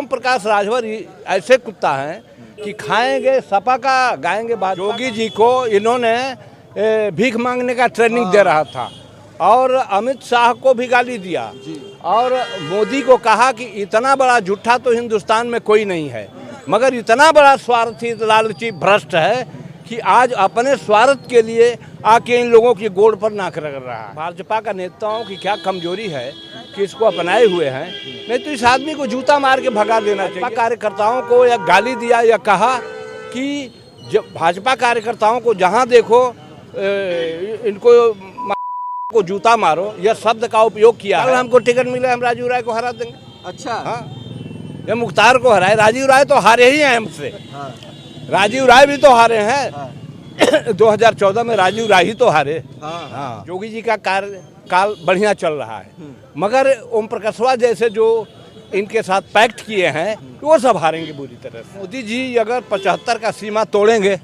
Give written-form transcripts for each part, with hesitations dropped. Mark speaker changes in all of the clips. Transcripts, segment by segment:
Speaker 1: प्रकाश राजभर ऐसे कुत्ता हैं कि खाएंगे सपा का गाएंगे भाजपा। योगी जी को इन्होंने भीख मांगने का ट्रेनिंग दे रहा था और अमित शाह को भी गाली दिया और मोदी को कहा कि इतना बड़ा झूठा तो हिंदुस्तान में कोई नहीं है, मगर इतना बड़ा स्वार्थी लालची भ्रष्ट है कि आज अपने स्वार्थ के लिए आके इन लोगों की गोड़ पर नाक रगड़ रहा है। भाजपा का नेताओं की क्या कमजोरी है कि इसको अपनाए हुए हैं, नहीं तो इस आदमी को जूता मार के भगा देना चाहिए। कार्यकर्ताओं को या गाली दिया या कहा कि जब भाजपा कार्यकर्ताओं को जहां देखो इनको जूता मारो, यह शब्द का उपयोग किया। कल हमको टिकट मिले, हम राजीव राय को हरा देंगे। अच्छा, हाँ, ये मुख्तार को हराए, राजीव राय तो हारे ही हैं हमसे। हाँ। राजीव राय भी तो हारे हैं। हाँ। 2014 में राजीव राय ही तो हारे। हाँ। योगी जी का कार्यकाल बढ़िया चल रहा है, मगर ओम प्रकाशवा जैसे जो इनके साथ पैक्ट किए हैं वो सब हारेंगे बुरी तरह से। मोदी जी अगर 75 का सीमा तोड़ेंगे,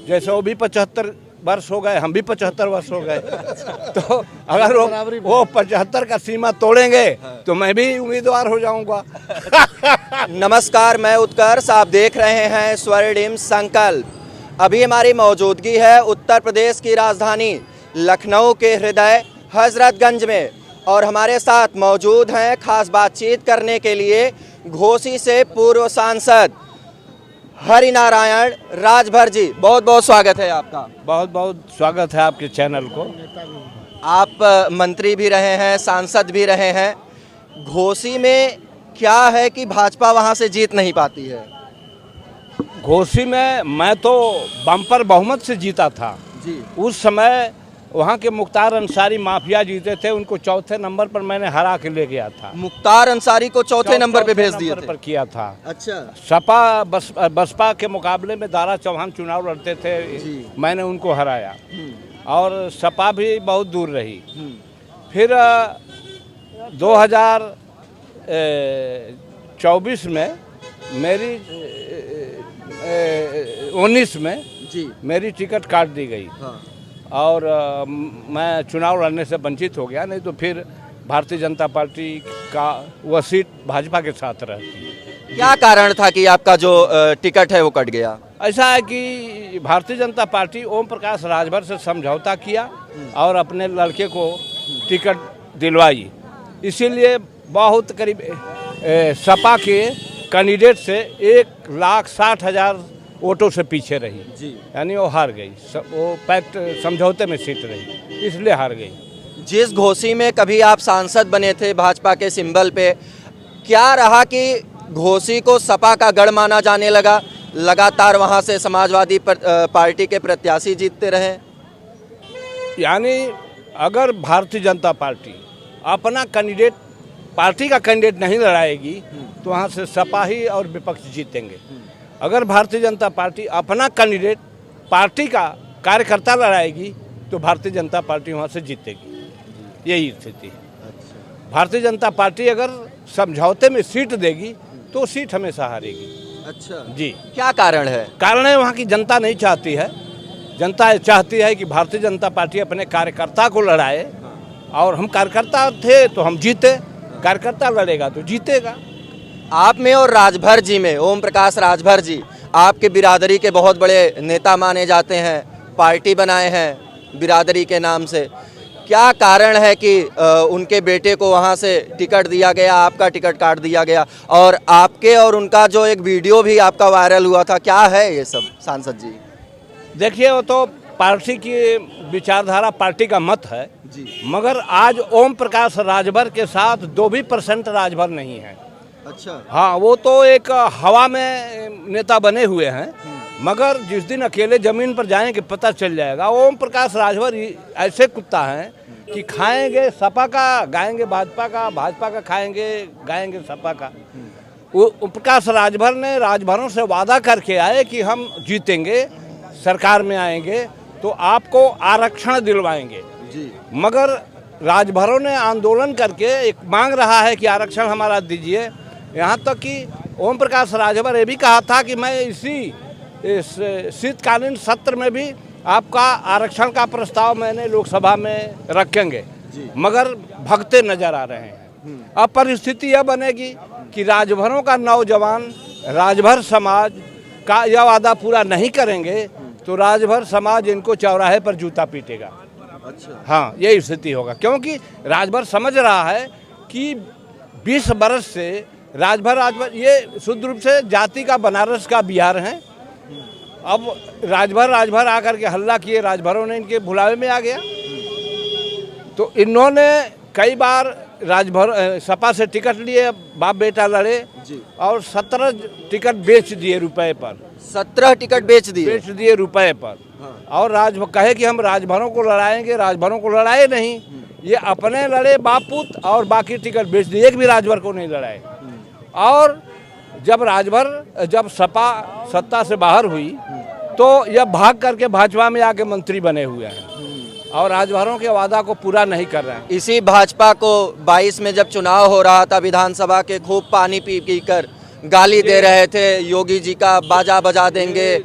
Speaker 1: जैसे वो भी 75 वर्ष हो गए, हम भी 75 वर्ष हो गए, तो अगर वो 75 का सीमा तोड़ेंगे तो मैं भी उम्मीदवार हो जाऊंगा।
Speaker 2: नमस्कार, मैं उत्कर्ष, आप देख रहे हैं स्वर्णिम संकल्प। अभी हमारी मौजूदगी है उत्तर प्रदेश की राजधानी लखनऊ के हृदय हजरतगंज में और हमारे साथ मौजूद हैं खास बातचीत करने के लिए घोसी से पूर्व सांसद हरिनारायण राजभर जी। बहुत बहुत स्वागत है आपका।
Speaker 1: बहुत बहुत स्वागत है आपके चैनल को।
Speaker 2: आप मंत्री भी रहे हैं, सांसद भी रहे हैं। घोसी में क्या है कि भाजपा वहां से जीत नहीं पाती है?
Speaker 1: घोसी में मैं तो बम्पर बहुमत से जीता था जी। उस समय वहाँ के मुख्तार अंसारी माफिया जीते थे, उनको चौथे नंबर पर मैंने हरा के ले गया था।
Speaker 2: मुख्तार अंसारी को चौथे नंबर पे भेज दिए थे।
Speaker 1: पर किया था।
Speaker 2: अच्छा।
Speaker 1: सपा बसपा के मुकाबले में दारा चौहान चुनाव लड़ते थे, मैंने उनको हराया और सपा भी बहुत दूर रही। फिर 2024 में मेरी 19 में जी मेरी टिकट काट दी गई। हाँ। और मैं चुनाव लड़ने से वंचित हो गया, नहीं तो फिर भारतीय जनता पार्टी का वह सीट भाजपा के साथ रहती।
Speaker 2: क्या कारण था कि आपका जो टिकट है वो कट गया?
Speaker 1: ऐसा है कि भारतीय जनता पार्टी ओम प्रकाश राजभर से समझौता किया और अपने लड़के को टिकट दिलवाई, इसीलिए बहुत करीब सपा के कैंडिडेट से 1,60,000 वोटों से पीछे रही जी। यानी वो हार गई, वो पैक्ट समझौते में सीट रही, इसलिए हार गई।
Speaker 2: जिस घोसी में कभी आप सांसद बने थे भाजपा के सिंबल पे, क्या रहा कि घोसी को सपा का गढ़ माना जाने लगा? लगातार वहां से समाजवादी पार्टी के प्रत्याशी जीतते रहे।
Speaker 1: यानी अगर भारतीय जनता पार्टी अपना कैंडिडेट, पार्टी का कैंडिडेट नहीं लड़ाएगी तो वहाँ से सपा ही और विपक्ष जीतेंगे। अगर भारतीय जनता पार्टी अपना कैंडिडेट पार्टी का कार्यकर्ता लड़ाएगी तो भारतीय जनता पार्टी वहाँ से जीतेगी, यही स्थिति है। भारतीय जनता पार्टी अगर समझौते में सीट देगी तो सीट हमेशा हारेगी।
Speaker 2: अच्छा
Speaker 1: जी।
Speaker 2: क्या कारण है?
Speaker 1: कारण है वहाँ की जनता नहीं चाहती है। जनता चाहती है कि भारतीय जनता पार्टी अपने कार्यकर्ता को लड़ाए और हम कार्यकर्ता थे तो हम जीते, कार्यकर्ता लड़ेगा तो जीतेगा।
Speaker 2: आप में और राजभर जी में, ओम प्रकाश राजभर जी आपके बिरादरी के बहुत बड़े नेता माने जाते हैं, पार्टी बनाए हैं बिरादरी के नाम से। क्या कारण है कि उनके बेटे को वहां से टिकट दिया गया, आपका टिकट काट दिया गया और आपके और उनका जो एक वीडियो भी आपका वायरल हुआ था, क्या है ये सब सांसद जी?
Speaker 1: देखिए, वो तो पार्टी की विचारधारा, पार्टी का मत है जी। मगर आज ओम प्रकाश राजभर के साथ 2% राजभर नहीं है।
Speaker 2: अच्छा।
Speaker 1: हाँ, वो तो एक हवा में नेता बने हुए हैं, मगर जिस दिन अकेले जमीन पर जाएंगे पता चल जाएगा। ओम प्रकाश राजभर ऐसे कुत्ता हैं कि खाएंगे सपा का, गाएंगे भाजपा का, भाजपा का खाएंगे, गाएंगे सपा का। ओम प्रकाश राजभर ने राजभरों से वादा करके आए कि हम जीतेंगे, सरकार में आएंगे तो आपको आरक्षण दिलवाएंगे जी। मगर राजभरों ने आंदोलन करके एक मांग रहा है कि आरक्षण हमारा दीजिए। यहाँ तक कि ओम प्रकाश राजभर ये भी कहा था कि मैं इस शीतकालीन सत्र में भी आपका आरक्षण का प्रस्ताव मैंने लोकसभा में रखेंगे, मगर भगते नजर आ रहे हैं। अब परिस्थिति यह बनेगी कि राजभरों का नौजवान, राजभर समाज का यह वादा पूरा नहीं करेंगे तो राजभर समाज इनको चौराहे पर जूता पीटेगा।
Speaker 2: अच्छा।
Speaker 1: हाँ, यही स्थिति होगा, क्योंकि राजभर समझ रहा है कि 20 बरस से राजभर ये शुद्ध रूप से जाति का बनारस का बिहार है। अब राजभर आकर के हल्ला किए, राजभरों ने इनके भुलावे में आ गया। तो इन्होंने कई बार राजभर सपा से टिकट लिए, बाप बेटा लड़े
Speaker 2: जी।
Speaker 1: और 17 टिकट बेच दिए रुपए पर।
Speaker 2: 17 टिकट बेच दिए
Speaker 1: रुपए पर।
Speaker 2: हाँ।
Speaker 1: और कहे कि हम राजभरों को लड़ाएंगे, राजभरों को लड़ाए नहीं, ये अपने लड़े बापूत और बाकी टिकट बेच दिए, एक भी राजभर को नहीं लड़ाए। और जब सपा सत्ता से बाहर हुई तो यह भाग करके भाजपा में आके मंत्री बने हुए हैं और राजभरों के वादा को पूरा नहीं कर रहे हैं।
Speaker 2: इसी भाजपा को 22 में जब चुनाव हो रहा था विधानसभा के, खूब पानी पी कर गाली दे रहे थे, योगी जी का बाजा बजा देंगे,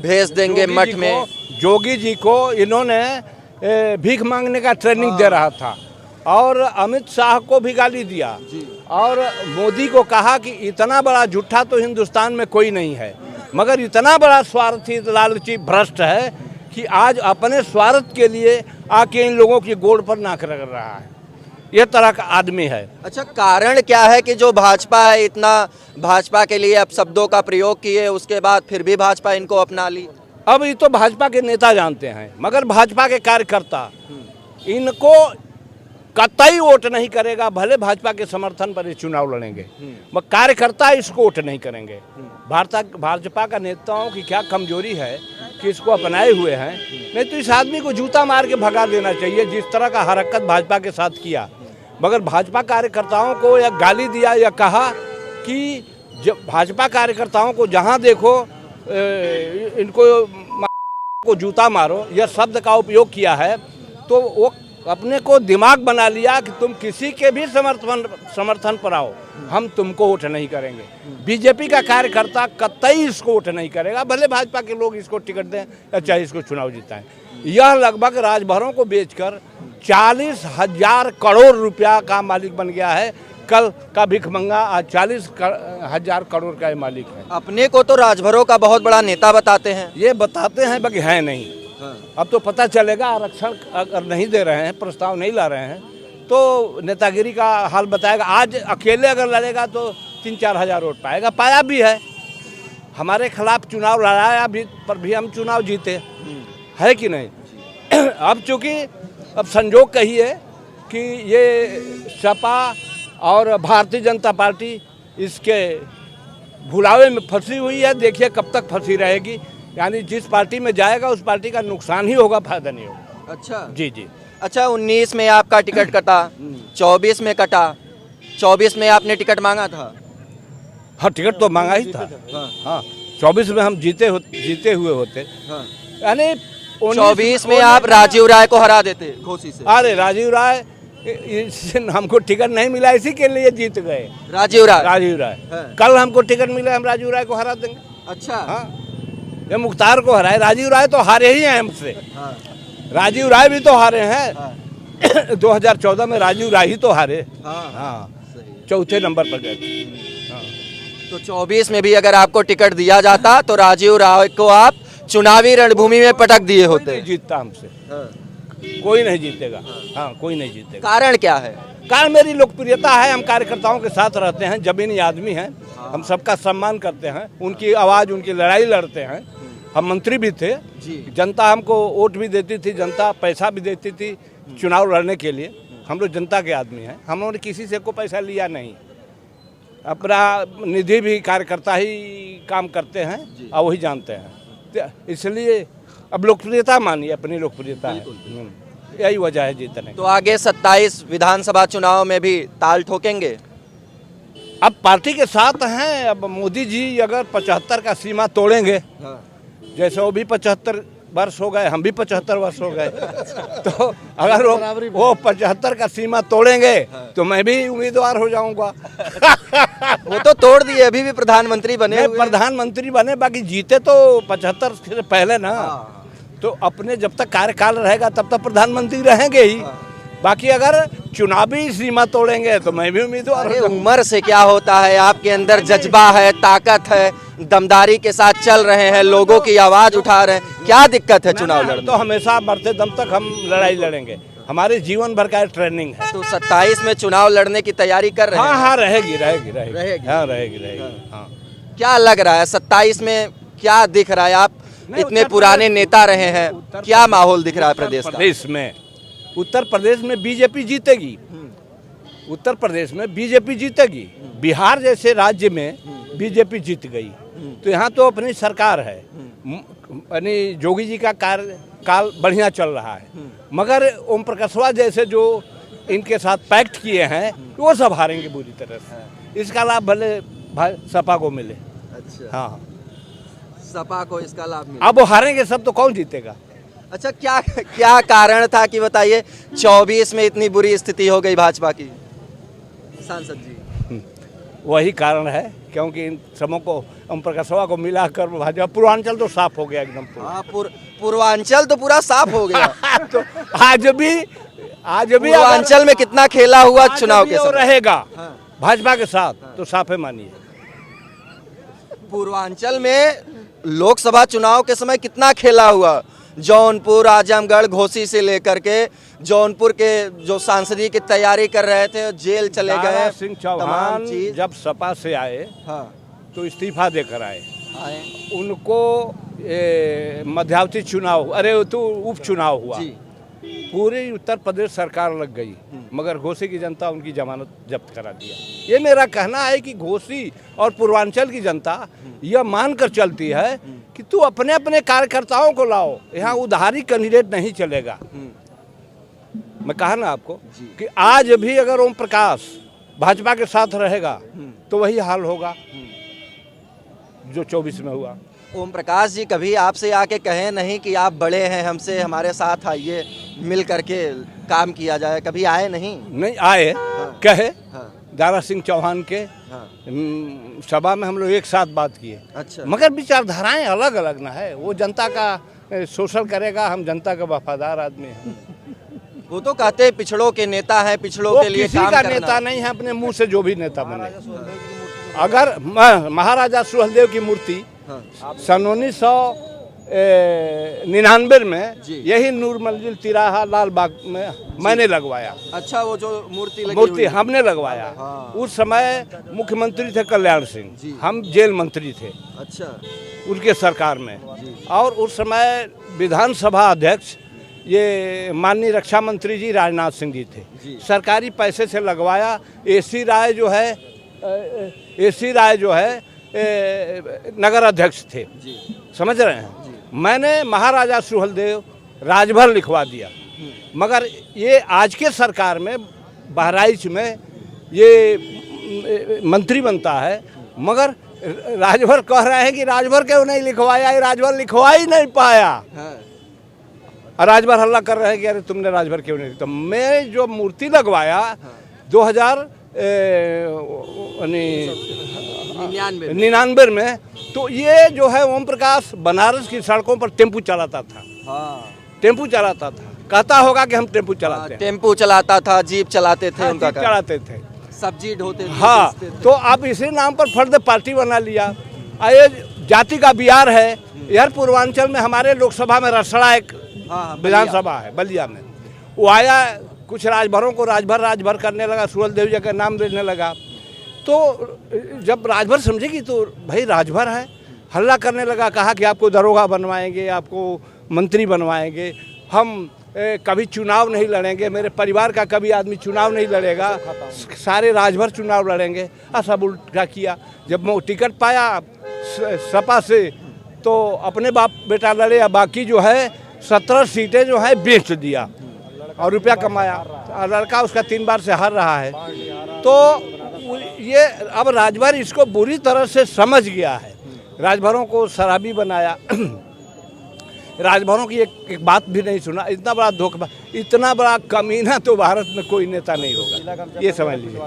Speaker 2: भेज देंगे मठ में।
Speaker 1: योगी जी को इन्होंने भीख मांगने का ट्रेनिंग दे रहा था और अमित शाह को भी गाली दिया और मोदी को कहा कि इतना बड़ा झूठा तो हिंदुस्तान में कोई नहीं है, मगर इतना बड़ा स्वार्थी लालची भ्रष्ट है कि आज अपने स्वार्थ के लिए आके इन लोगों की गोड़ पर नाक रगड़ रहा है। ये तरह का आदमी है।
Speaker 2: अच्छा, कारण क्या है कि जो भाजपा है इतना भाजपा के लिए अब शब्दों का प्रयोग किए, उसके बाद फिर भी भाजपा इनको अपना ली?
Speaker 1: अब ये तो भाजपा के नेता जानते हैं, मगर भाजपा के कार्यकर्ता इनको कतई वोट नहीं करेगा। भले भाजपा के समर्थन पर ये चुनाव लड़ेंगे, मगर कार्यकर्ता इसको वोट नहीं करेंगे। भाजपा का नेताओं की क्या कमजोरी है कि इसको अपनाए हुए हैं, नहीं तो इस आदमी को जूता मार के भगा देना चाहिए, जिस तरह का हरकत भाजपा के साथ किया। मगर भाजपा कार्यकर्ताओं को या गाली दिया या कहा कि जब भाजपा कार्यकर्ताओं को जहां देखो इनको जूता मारो, यह शब्द का उपयोग किया है, तो वो अपने को दिमाग बना लिया कि तुम किसी के भी समर्थन पर आओ, हम तुमको वोट नहीं करेंगे। बीजेपी का कार्यकर्ता कतई इसको वोट नहीं करेगा, भले भाजपा के लोग इसको टिकट दें या चाहे इसको चुनाव जिताएं। यह लगभग राजभरों को बेचकर 40,000 करोड़ रुपया का मालिक बन गया है। कल का भिखमंगा आज 40,000 करोड़ का मालिक है।
Speaker 2: अपने को तो राजभरों का बहुत बड़ा नेता बताते हैं।
Speaker 1: ये बताते हैं, बाकी है नहीं। अब तो पता चलेगा, आरक्षण अगर नहीं दे रहे हैं, प्रस्ताव नहीं ला रहे हैं, तो नेतागिरी का हाल बताएगा। आज अकेले अगर लड़ेगा तो 3-4 हज़ार वोट पाएगा, पाया भी है। हमारे खिलाफ चुनाव लड़ाया भी, पर भी हम चुनाव जीते, है कि नहीं। अब चूँकि अब संजोग कहिए कि ये सपा और भारतीय जनता पार्टी इसके भुलावे में फंसी हुई है। देखिए कब तक फंसी रहेगी, यानी जिस पार्टी में जाएगा उस पार्टी का नुकसान ही होगा, फायदा नहीं होगा।
Speaker 2: अच्छा
Speaker 1: जी जी।
Speaker 2: अच्छा, 19 में आपका टिकट कटा, 24 में कटा, 24 में आपने टिकट मांगा था?
Speaker 1: हाँ, टिकट तो मांगा ही था। हाँ, 24 में हम जीते हुए होते, यानी
Speaker 2: 24 में आप राजीव राय को हरा देते घोसी से।
Speaker 1: अरे राजीव राय, हमको टिकट नहीं मिला, इसी के लिए जीत गए
Speaker 2: राजीव राय।
Speaker 1: हाँ। कल हमको टिकट मिला, हम राजीव राय को हरा देंगे।
Speaker 2: अच्छा।
Speaker 1: हाँ, ये मुख्तार को हराए, राजीव राय तो हारे ही हैं हमसे।
Speaker 2: हाँ।
Speaker 1: राजीव राय भी तो हारे हैं। हाँ। 2014 में राजीव राय ही तो हारे।
Speaker 2: हाँ।
Speaker 1: हाँ, चौथे नंबर पर गए थे। हाँ।
Speaker 2: तो 24 में भी अगर आपको टिकट दिया जाता तो राजीव राय को आप चुनावी रणभूमि में पटक दिए होते।
Speaker 1: नहीं जीतता हमसे। हाँ। कोई नहीं जीतेगा। हाँ, कोई नहीं जीतेगा।
Speaker 2: कारण क्या है?
Speaker 1: कारण मेरी लोकप्रियता है, हम कार्यकर्ताओं के साथ रहते हैं, जमीनी आदमी हैं, हम सबका सम्मान करते हैं, उनकी आवाज़, उनकी लड़ाई लड़ते हैं। हम मंत्री भी थे, जनता हमको वोट भी देती थी, जनता पैसा भी देती थी चुनाव लड़ने के लिए। हम लोग जनता के आदमी हैं, हम लोगों ने किसी से को पैसा लिया नहीं, अपना निधि भी कार्यकर्ता ही काम करते हैं और वही जानते हैं। इसलिए अब लोकप्रियता मानिए, अपनी लोकप्रियता है, यही वजह है जीतने।
Speaker 2: तो आगे 27 विधानसभा चुनाव में भी ताल ठोकेंगे?
Speaker 1: अब पार्टी के साथ हैं। अब मोदी जी अगर 75 का सीमा तोड़ेंगे, जैसे वो भी 75 वर्ष हो गए, हम भी 75 वर्ष हो गए, तो अगर वो 75 का सीमा तोड़ेंगे तो मैं भी उम्मीदवार हो जाऊंगा।
Speaker 2: वो तो तोड़ दिए, अभी भी प्रधानमंत्री बने हुए।
Speaker 1: प्रधानमंत्री बने, बाकी जीते तो 75 से पहले ना। तो अपने जब तक कार्यकाल रहेगा तब तक प्रधानमंत्री रहेंगे ही। बाकी अगर चुनावी सीमा तोड़ेंगे तो मैं भी उम्मीदवार
Speaker 2: अरे
Speaker 1: हूं।
Speaker 2: उम्र से क्या होता है, आपके अंदर जज्बा है, ताकत है, दमदारी के साथ चल रहे हैं, लोगों की आवाज उठा रहे हैं, क्या दिक्कत है चुनाव
Speaker 1: हम
Speaker 2: लड़ने
Speaker 1: तो हमेशा मरते दम तक हम लड़ाई लड़ेंगे, हमारे जीवन भर का ट्रेनिंग है।
Speaker 2: तो 27 में चुनाव लड़ने की तैयारी कर रहे
Speaker 1: हाँ
Speaker 2: हैं?
Speaker 1: हाँ, रहेगी रहेगी रहेगी
Speaker 2: रहेगी।
Speaker 1: हाँ रहेगी हाँ।
Speaker 2: क्या लग रहा है 27 में, क्या दिख रहा है? आप
Speaker 1: नहीं,
Speaker 2: इतने
Speaker 1: उत्तर
Speaker 2: पुराने
Speaker 1: प्रदेश-
Speaker 2: नेता रहे हैं,
Speaker 1: उत्तर
Speaker 2: क्या माहौल दिख रहा है प्रदेश का?
Speaker 1: उत्तर प्रदेश में बीजेपी जीतेगी। उत्तर प्रदेश में बीजेपी जीतेगी। बिहार जैसे राज्य में बीजेपी जीत गई, तो यहाँ तो अपनी सरकार है, यानी जोगी जी का काल बढ़िया चल रहा है। मगर ओम प्रकाशवा जैसे जो इनके साथ पैक्ट किए हैं वो सब हारेंगे बुरी तरह से। इसका लाभ भले भाई सपा को मिले।
Speaker 2: अच्छा,
Speaker 1: हाँ,
Speaker 2: सपा को इसका लाभ मिला।
Speaker 1: अब वो हारेंगे सब तो कौन जीतेगा?
Speaker 2: अच्छा, क्या क्या कारण था कि बताइए 24 में इतनी बुरी स्थिति हो गई भाजपा की? सांसद जी,
Speaker 1: वही कारण है, क्योंकि इन सबों को ओम प्रकाशवा को मिलाकर भाजपा, पूर्वांचल तो साफ हो गया एकदम पूरा।
Speaker 2: हाँ, पूर्वांचल तो पूरा साफ हो गया।
Speaker 1: तो आज भी
Speaker 2: पूर्वांचल में कितना खेला हुआ
Speaker 1: आज
Speaker 2: चुनाव
Speaker 1: भी
Speaker 2: के
Speaker 1: वो
Speaker 2: समय?
Speaker 1: रहेगा
Speaker 2: हाँ।
Speaker 1: भाजपा के साथ तो साफे मानिए।
Speaker 2: पूर्वांचल में लोकसभा चुनाव के समय कितना खेला हुआ, जौनपुर, आजमगढ़, घोसी से लेकर के जौनपुर के जो सांसदी की तैयारी कर रहे थे जेल चले
Speaker 1: दारा
Speaker 2: गए,
Speaker 1: सिंह
Speaker 2: तमाम
Speaker 1: चौहान
Speaker 2: चीज।
Speaker 1: जब सपा से आए
Speaker 2: हाँ,
Speaker 1: तो इस्तीफा देकर आए।
Speaker 2: आए।
Speaker 1: उनको मध्यावधि चुनाव, अरे तो उपचुनाव हुआ,
Speaker 2: जी।
Speaker 1: पूरी उत्तर प्रदेश सरकार लग गई, मगर घोसी की जनता उनकी जमानत जब्त करा दिया। ये मेरा कहना है कि घोसी और पूर्वांचल की जनता यह मानकर चलती है कि तू अपने अपने कार्यकर्ताओं को लाओ, यहाँ उधारी कैंडिडेट नहीं चलेगा। मैं कहा ना आपको कि आज भी अगर ओम प्रकाश भाजपा के साथ रहेगा तो वही हाल होगा जो 24 में हुआ।
Speaker 2: ओम प्रकाश जी कभी आपसे आके कहे नहीं कि आप बड़े हैं हमसे, हमारे साथ आइए, मिल करके काम किया जाए? कभी आए नहीं?
Speaker 1: नहीं आए, कहे
Speaker 2: हाँ,
Speaker 1: दारा सिंह चौहान के
Speaker 2: हाँ।
Speaker 1: सभा में हम लोग एक साथ बात किए,
Speaker 2: अच्छा,
Speaker 1: मगर विचारधाराएं अलग अलग ना है। वो जनता का शोषण करेगा, हम जनता का वफादार आदमी हैं।
Speaker 2: वो तो कहते हैं पिछड़ों के नेता हैं, पिछड़ों
Speaker 1: वो
Speaker 2: के लिए
Speaker 1: किसी
Speaker 2: काम
Speaker 1: का
Speaker 2: करना।
Speaker 1: नेता नहीं है, अपने मुंह से जो भी नेता बने। अगर महाराजा सुहेलदेव की मूर्ति
Speaker 2: हाँ,
Speaker 1: सन 1999 में
Speaker 2: जी।
Speaker 1: यही नूर मंजिल तिराहा लाल बाग में मैंने लगवाया।
Speaker 2: अच्छा, वो जो मूर्ति लगी
Speaker 1: मूर्ति
Speaker 2: हुई है।
Speaker 1: हमने लगवाया।
Speaker 2: हाँ।
Speaker 1: उस समय मुख्यमंत्री थे कल्याण सिंह,
Speaker 2: जी।
Speaker 1: हम जेल मंत्री थे
Speaker 2: अच्छा,
Speaker 1: उनके सरकार में।
Speaker 2: जी।
Speaker 1: और उस समय विधानसभा अध्यक्ष ये माननीय रक्षा मंत्री जी राजनाथ सिंह जी थे।
Speaker 2: जी।
Speaker 1: सरकारी पैसे से लगवाया। एसी राय जो है नगर अध्यक्ष थे,
Speaker 2: जी।
Speaker 1: समझ रहे हैं। मैंने महाराजा सुहेलदेव राजभर लिखवा दिया, मगर ये आज के सरकार में बहराइच में ये मंत्री बनता है, मगर राजभर कह रहे हैं कि राजभर क्यों नहीं लिखवाया, ये राजभर लिखवा ही नहीं पाया।
Speaker 2: हाँ,
Speaker 1: और राजभर हल्ला कर रहे हैं कि अरे तुमने राजभर क्यों नहीं। तो मैं जो मूर्ति लगवाया 2099 में, तो ये जो है ओम प्रकाश बनारस की सड़कों पर टेम्पू चलाता था।
Speaker 2: हाँ।
Speaker 1: टेम्पू चलाता था, कहता होगा कि हम टेम्पू चलाते हैं।
Speaker 2: टेम्पू चलाता था, जीप चलाते थे,
Speaker 1: हाँ,
Speaker 2: उनका
Speaker 1: जीप
Speaker 2: काम।
Speaker 1: चलाते थे।
Speaker 2: सब्जी ढोते थे,
Speaker 1: हाँ,
Speaker 2: बेचते थे।
Speaker 1: तो अब इसी नाम पर फर्द पार्टी बना लिया। ये जाति का बिहार है यार। पूर्वांचल में हमारे लोकसभा में रसड़ा एक
Speaker 2: हाँ,
Speaker 1: विधानसभा है, बलिया में। वो आया, कुछ राजभरों को राजभर करने लगा, सुहेलदेव जी का नाम लेने लगा। तो जब राजभर समझेगी तो भाई राजभर है, हल्ला करने लगा। कहा कि आपको दरोगा बनवाएंगे, आपको मंत्री बनवाएंगे, हम कभी चुनाव नहीं लड़ेंगे, मेरे परिवार का कभी आदमी चुनाव नहीं लड़ेगा, सारे राजभर चुनाव लड़ेंगे। सब उल्टा किया। जब मैं टिकट पाया सपा से तो अपने बाप बेटा लड़े, या बाकी जो है 17 सीटें जो है बेच दिया और रुपया कमाया। लड़का उसका 3 बार से हार रहा है। तो ये अब राजभर इसको बुरी तरह से समझ गया है, राजभरों को शराबी बनाया। राजभरों की एक बात भी नहीं सुना। इतना बड़ा धोखा, इतना बड़ा कमीना तो भारत में कोई नेता नहीं होगा, ये समझ लीजिए।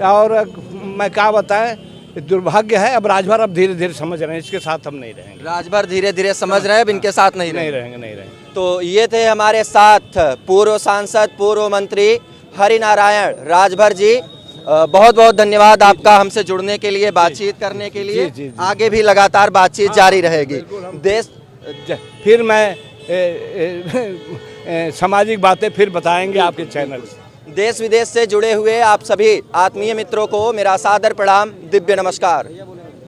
Speaker 1: और मैं क्या बताएं, दुर्भाग्य है। अब राजभर अब धीरे धीरे समझ रहे हैं, इसके साथ हम नहीं रहेंगे।
Speaker 2: राजभर धीरे धीरे समझ रहे हैं, अब इनके साथ नहीं
Speaker 1: नहीं
Speaker 2: रहे।
Speaker 1: रहेंगे।
Speaker 2: तो ये थे हमारे साथ पूर्व सांसद, पूर्व मंत्री हरिनारायण राजभर जी। बहुत बहुत धन्यवाद आपका हमसे जुड़ने के लिए, बातचीत करने के लिए।
Speaker 1: जी।
Speaker 2: आगे भी लगातार बातचीत जारी रहेगी। देश
Speaker 1: फिर मैं सामाजिक बातें फिर बताएंगे आपके चैनल से।
Speaker 2: देश विदेश से जुड़े हुए आप सभी आत्मीय मित्रों को मेरा सादर प्रणाम, दिव्य नमस्कार।